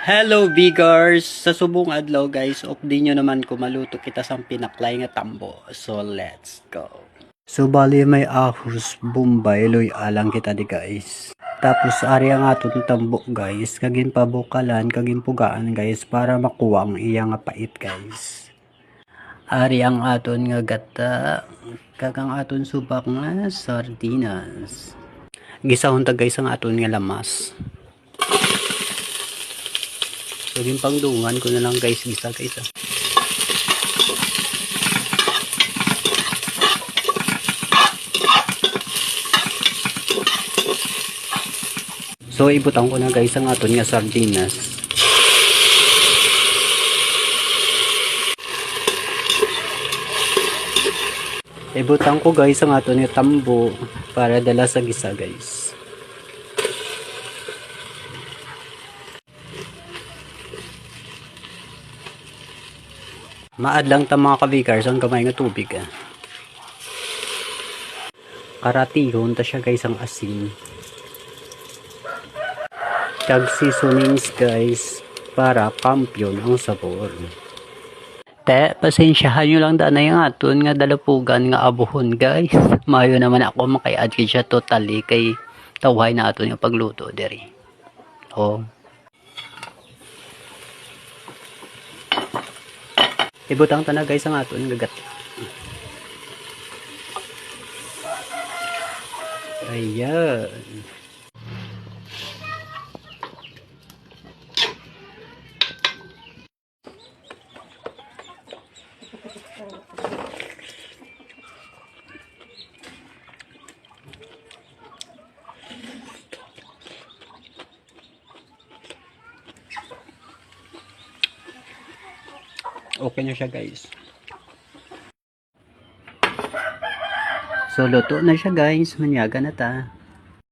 Hello Bigars! Sa subong adlaw guys, updi nyo naman ko maluto kita sang pinaklay nga tambo. So let's go. So bali may ahos, bombay, loy alang kita di guys. Tapos ari ang aton tambo guys, kagin pabukalan, kagin pugaan guys para makuha ang iya nga pait guys. Ari ang aton nga gata, kagang aton subak nga sardinas. Gisahon ta guys ang aton nga lamas. So, yung pangdungan ko na lang guys, gisa guys. So, ibutang ko na guys ang aton nga sardinas. Ibutang ko guys ang aton nga tambo para dala sa gisa guys. Maad lang ta mga kabikars ang gamay nga tubig Karatihon ta siya guys ang asin. Tag seasonings guys para kampiyon ang sabor. Te, pasensyahan nyo lang na yung aton nga dalapugan nga abuhon guys. Mayo naman ako makayad siya totally kay tawhay na aton nga pagluto diri. Oh. Ibutang ta na guys ang aton gagat. Ayan. Okay na siya guys. So luto na siya guys, manyaga na ta.